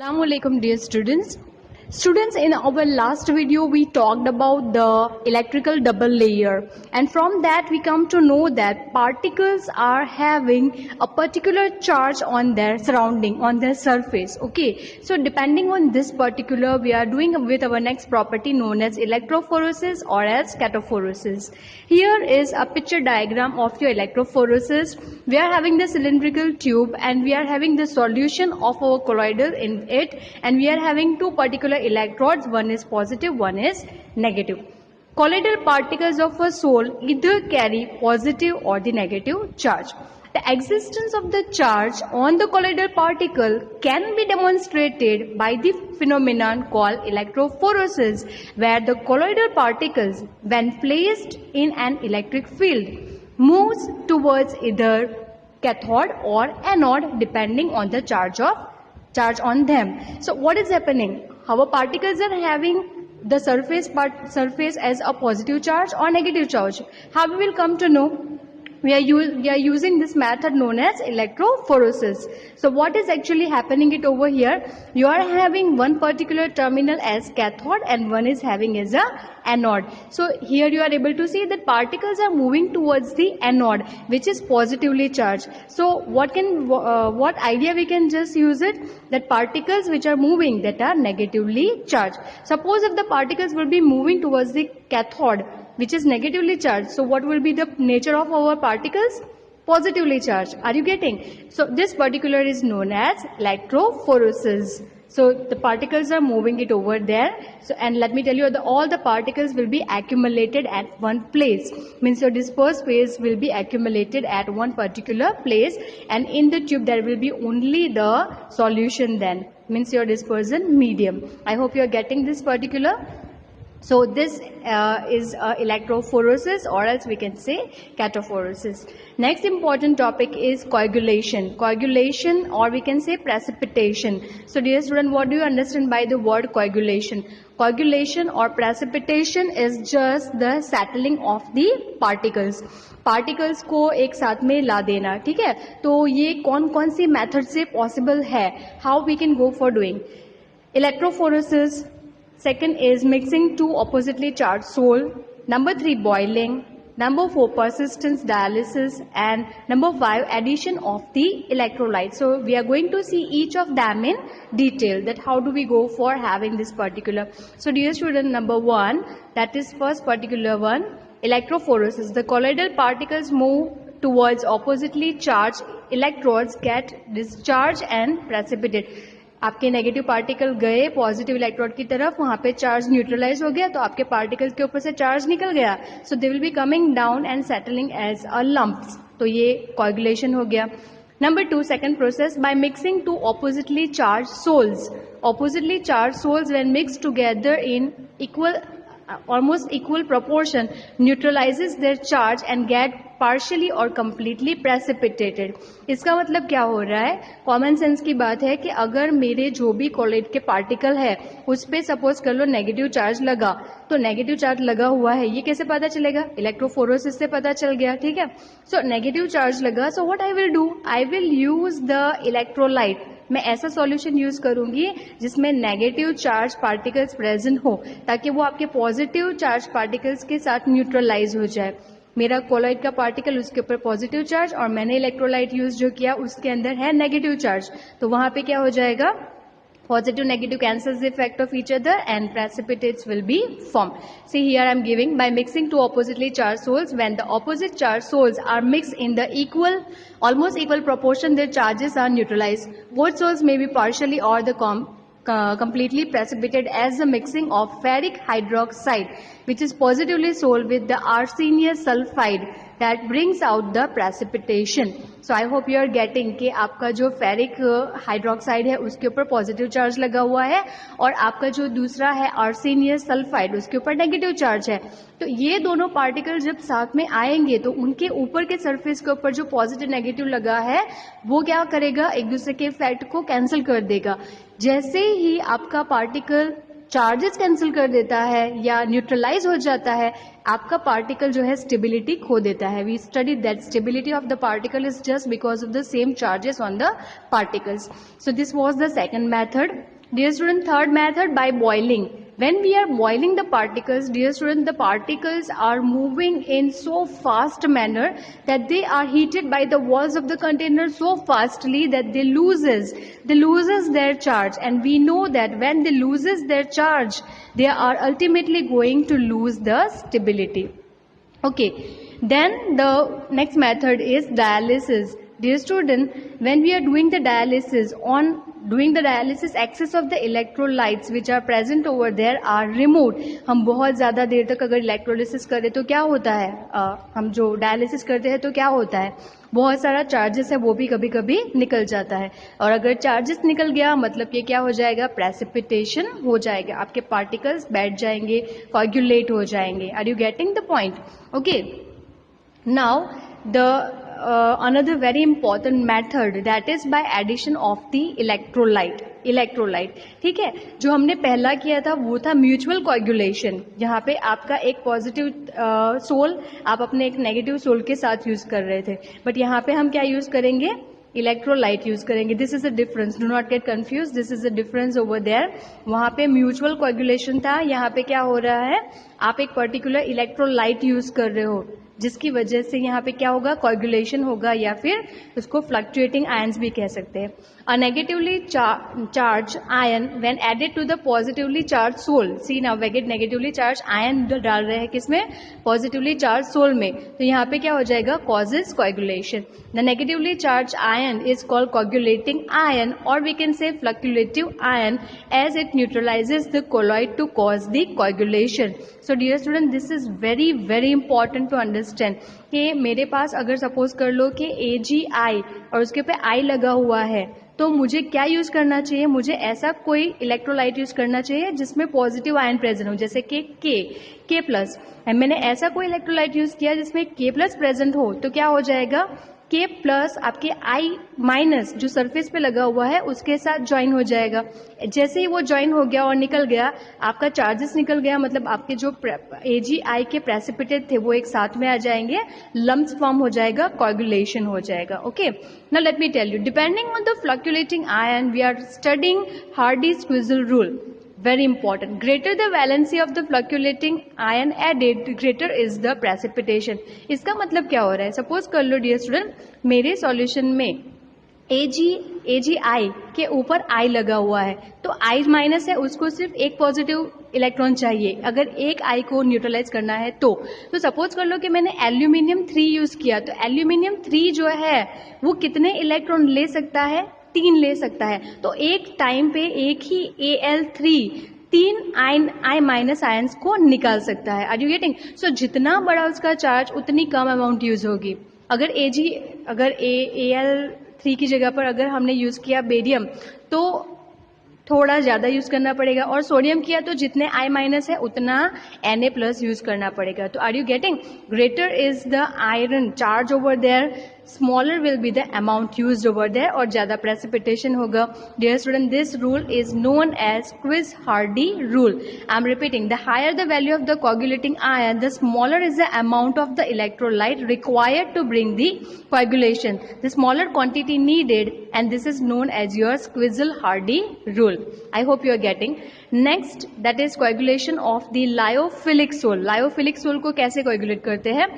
Assalamualaikum dear students. Students, in our last video we talked about the electrical double layer, and from that we come to know that particles are having a particular charge on their surrounding, on their surface. Okay, so depending on this particular, we are doing with our next property known as electrophoresis or as cathophoresis. Here is a picture diagram of your electrophoresis. We are having the cylindrical tube and we are having the solution of our colloidal in it, and we are having two particular electrodes, one is positive, one is negative. Colloidal particles of a soul either carry positive or the negative charge. The existence of the charge on the colloidal particle can be demonstrated by the phenomenon called electrophoresis, where the colloidal particles, when placed in an electric field, moves towards either cathode or anode depending on the charge on them. So what is happening? Our particles are having the surface as a positive charge or negative charge. How we will come to know? We are using this method known as electrophoresis. So what is actually happening it over here? You are having one particular terminal as cathode and one is having as a anode. So here you are able to see that particles are moving towards the anode, which is positively charged. So what idea we can just use it? That particles which are moving that are negatively charged. Suppose if the particles will be moving towards the cathode, which is negatively charged, so what will be the nature of our particles? Positively charged. Are you getting? So this particular is known as electrophoresis. So the particles are moving it over there. So, and let me tell you, all the particles will be accumulated at one place. Means your dispersed phase will be accumulated at one particular place, and in the tube there will be only the solution then. Means your dispersion medium. I hope you are getting this particular. So this is electrophoresis, or else we can say cathophoresis. Next important topic is coagulation. Coagulation, or we can say precipitation. So dear student, what do you understand by the word coagulation? Coagulation or precipitation is just the settling of the particles. Particles को एक साथ में ला देना, ठीक है? तो ये कौन कौन सी मेथड से पॉसिबल है? How we can go for doing electrophoresis. Second is mixing two oppositely charged soul. Number 3, boiling. Number 4, persistence dialysis. And number 5, addition of the electrolytes. So we are going to see each of them in detail, that how do we go for having this particular. So dear student, number 1, that is first particular one, electrophoresis. The colloidal particles move towards oppositely charged electrodes, get discharged and precipitate. आपके negative particle गए positive electrode की तरफ, वहां पे charge neutralise हो गया, तो आपके पार्टिकल्स के ऊपर से चार्ज निकल गया. So they will be coming down and settling as a lumps. तो ये कोएगुलेशन हो गया. Number 2, second process, by mixing two oppositely charged soles. Oppositely charged soles when mixed together in almost equal proportion neutralizes their charge and get partially or completely precipitated. इसका मतलब क्या हो रहा है? कॉमन सेंस की बात है कि अगर मेरे जो भी कॉलोइड के पार्टिकल है उस पे सपोज कर लो नेगेटिव चार्ज लगा, तो नेगेटिव चार्ज लगा हुआ है, ये कैसे पता चलेगा? इलेक्ट्रोफोरेसिस से पता चल गया, ठीक है? सो नेगेटिव चार्ज लगा, so what I will do? I will use the electrolyte. मैं ऐसा सॉल्यूशन यूज करूंगी जिसमें नेगेटिव चार्ज पार्टिकल्स प्रेजेंट हो, ताकि वो आपके पॉजिटिव चार्ज पार्टिकल्स के साथ न्यूट्रलाइज हो जाए. मेरा कोलॉइड का पार्टिकल, उसके ऊपर पॉजिटिव चार्ज, और मैंने इलेक्ट्रोलाइट यूज जो किया उसके अंदर है नेगेटिव चार्ज, तो वहां पे क्या हो जाएगा? Positive negative cancels the effect of each other and precipitates will be formed. See here I am giving, by mixing two oppositely charged soles, when the opposite charged soles are mixed in the almost equal proportion, their charges are neutralized. Both soles may be partially or the completely precipitated as the mixing of ferric hydroxide, which is positively sold, with the arsenious sulphide, that brings out the precipitation. So I hope you are getting कि आपका जो ferric hydroxide है उसके ऊपर positive charge लगा हुआ है, और आपका जो दूसरा है आर्सेनियस सल्फाइड, उसके ऊपर नेगेटिव चार्ज है. तो ये दोनों पार्टिकल जब साथ में आएंगे तो उनके ऊपर के सरफेस के ऊपर जो पॉजिटिव नेगेटिव लगा है वो क्या करेगा? एक दूसरे के इफेक्ट को कैंसिल कर देगा. जैसे ही आपका पार्टिकल चार्जेस कैंसिल कर देता है या न्यूट्रलाइज हो जाता है, आपका पार्टिकल जो है स्टेबिलिटी खो देता है. We study that stability of the particle is just because of the same charges on the particles. So this was the second method. Dear student, third method, by boiling. When we are boiling the particles, dear student, the particles are moving in so fast manner that they are heated by the walls of the container so fastly that they loses their charge. And we know that when they loses their charge, they are ultimately going to lose the stability. Okay. Then the next method is dialysis. Dear student, when we are doing the dialysis, excess of the electrolytes which are present over there are removed. हम बहुत ज़्यादा देर तक अगर electrolysis करें तो क्या होता है, हम जो डायलिसिस करते हैं तो क्या होता है, बहुत सारा चार्जेस है वो भी कभी कभी निकल जाता है. और अगर चार्जेस निकल गया मतलब ये क्या हो जाएगा, प्रेसिपिटेशन हो जाएगा, आपके पार्टिकल्स बैठ जाएंगे, कोagulate हो जाएंगे. Are you getting the point? Okay. Now the another very important method, that is by addition of the electrolyte. ठीक है, जो हमने पहला किया था वो था म्यूचुअल कोagulation, जहाँ पे आपका एक पॉजिटिव सोल आप अपने एक नेगेटिव सोल के साथ यूज कर रहे थे, बट यहाँ पे हम क्या यूज करेंगे, इलेक्ट्रोलाइट यूज करेंगे. This is a difference, do not get confuse, this is a difference over there. वहाँ पे म्यूचुअल कोagulation था, यहाँ पे क्या हो रहा है, आप एक पर्टिकुलर इलेक्ट्रोलाइट यूज कर रहे हो जिसकी वजह से यहाँ पे क्या होगा, कोagulation होगा, या फिर उसको फ्लक्चुएटिंग आयंस भी कह सकते हैं. A negatively charge ion when added to the positively charge sol, see now we get negatively charge ion डाल रहे हैं किसमें, पॉजिटिवली चार्ज सोल में, तो यहाँ पे क्या हो जाएगा, causes coagulation. The negatively charge ion is called coagulating ion, और we can say flocculative ion as it neutralizes the colloid to cause the coagulation. So dear student, this is very very important to understand कि मेरे पास अगर suppose कर लो कि AgI और उसके पे I लगा हुआ है, तो मुझे क्या यूज करना चाहिए, मुझे ऐसा कोई इलेक्ट्रोलाइट यूज करना चाहिए जिसमें पॉजिटिव आयन प्रेजेंट हो, जैसे कि K प्लस. मैंने ऐसा कोई इलेक्ट्रोलाइट यूज किया जिसमें K प्लस प्रेजेंट हो, तो क्या हो जाएगा, K प्लस आपके I माइनस जो सरफेस पे लगा हुआ है उसके साथ ज्वाइन हो जाएगा. जैसे ही वो ज्वाइन हो गया और निकल गया, आपका चार्जेस निकल गया, मतलब आपके जो AgI के प्रेसिपिटेट थे वो एक साथ में आ जाएंगे, लम्प्स फॉर्म हो जाएगा, कोagulation हो जाएगा. Okay, now let me tell you, depending on the flocculating ion we are studying Hardy-Squeezle rule. Very important. Greater the valency of the fluctuating ion added, greater is the precipitation. इसका मतलब क्या हो रहा है, suppose कर लो dear student, मेरे solution में AgI के ऊपर I लगा हुआ है, तो I माइनस है, उसको सिर्फ एक पॉजिटिव इलेक्ट्रॉन चाहिए अगर एक I को न्यूट्रलाइज करना है. तो सपोज कर लो कि मैंने एल्यूमिनियम 3 यूज किया, तो एल्यूमिनियम 3 जो है वो कितने इलेक्ट्रॉन ले सकता है, 3 ले सकता है. तो एक टाइम पे एक ही Al3 3 I माइनस आयंस को निकाल सकता है. Are you getting? सो जितना बड़ा उसका चार्ज उतनी कम अमाउंट यूज होगी. अगर Al3 की जगह पर अगर हमने यूज किया बेरियम तो थोड़ा ज़्यादा यूज करना पड़ेगा, और सोडियम किया तो जितने I माइनस है उतना Na प्लस यूज करना पड़ेगा. तो are you getting? Greater is the ion charge over there, smaller will be the amount used over there, और ज़्यादा प्रेसिपिटेशन होगा. Dear student, this rule is known as Quist-Hardy rule. I am repeating, the higher the value of the coagulating ion, the smaller is the amount of the electrolyte required to bring the coagulation, the smaller quantity needed, and this is known as your Quist-Hardy rule. I hope you are getting. Next, that is coagulation of the lyophilic soul. Lyophilic soul को कैसे coagulate करते हैं?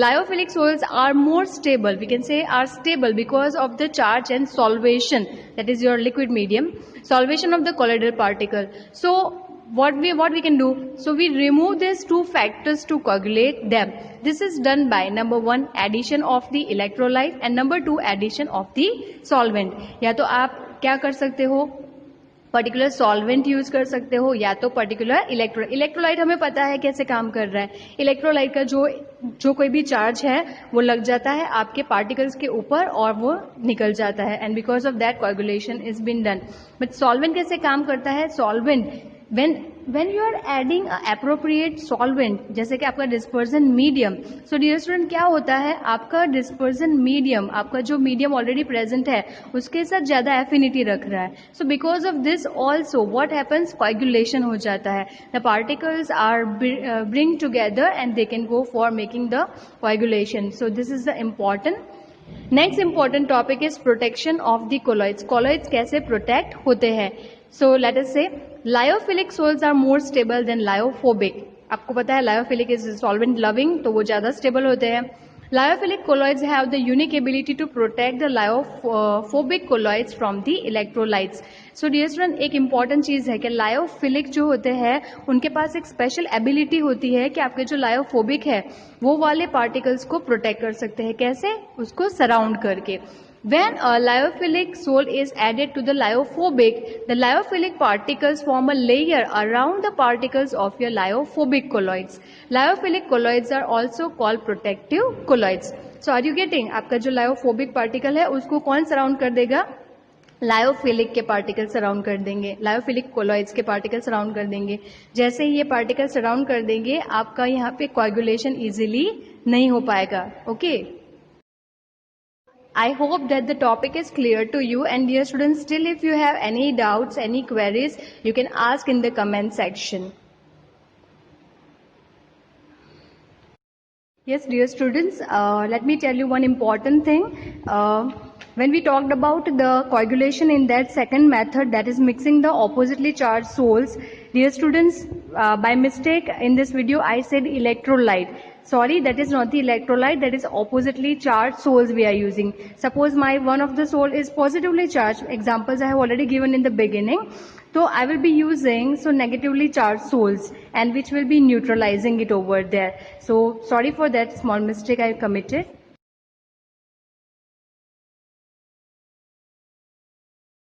Lyophilic souls are more stable. We can say are stable because of the charge and solvation. That is your liquid medium. Solvation of the colloidal particle. So what we can do? So we remove these two factors to coagulate them. This is done by number 1 addition of the electrolyte and number 2 addition of the solvent. या तो आप क्या कर सकते हो, particular solvent use कर सकते हो, या तो पर्टिकुलर इलेक्ट्रोलाइट. हमें पता है कैसे काम कर रहा है. इलेक्ट्रोलाइट का जो कोई भी चार्ज है वो लग जाता है आपके पार्टिकल्स के ऊपर और वो निकल जाता है, and because of that coagulation is been done. But solvent कैसे काम करता है? Solvent when when you are adding appropriate solvent, जैसे कि आपका dispersion medium, so dear student क्या होता है, आपका dispersion medium, आपका जो medium already present है उसके साथ ज़्यादा affinity रख रहा है. So because of this also what happens, coagulation हो जाता है. The particles are bring together and they can go for making the coagulation. So this is the important. Next important topic is protection of the colloids. Colloids कैसे protect होते हैं? So let us say lyophilic soils are more stable than lyophobic. आपको पता है lyophilic is solvent loving, तो वो ज़्यादा stable होते हैं. Lyophilic colloids have the unique ability to protect the lyophobic colloids from the electrolytes. So dear student, एक important चीज़ है कि lyophilic जो होते हैं उनके पास एक special ability होती है कि आपके जो lyophobic है वो वाले particles को protect कर सकते हैं. कैसे? उसको surround करके. When a lyophilic soil is added to the lyophilic particles form a layer around the particles of your lyophobic colloids. Lyophilic colloids are also called protective colloids. So are you getting? आपका जो lyophobic particle है उसको कौन surround कर देगा? Lyophilic के particles surround कर देंगे, lyophilic colloids के particles surround कर देंगे. जैसे ही ये particles surround कर देंगे आपका यहाँ पे coagulation easily नहीं हो पाएगा. Okay? I hope that the topic is clear to you, and dear students, still if you have any doubts, any queries, you can ask in the comment section. Yes, dear students, let me tell you one important thing. When we talked about the coagulation in that second method, that is mixing the oppositely charged soles, dear students, by mistake in this video I said electrolyte. Sorry, that is not the electrolyte, that is oppositely charged soles we are using. Suppose my one of the sole is positively charged, examples I have already given in the beginning. So I will be using negatively charged soles and which will be neutralizing it over there. So sorry for that small mistake I committed.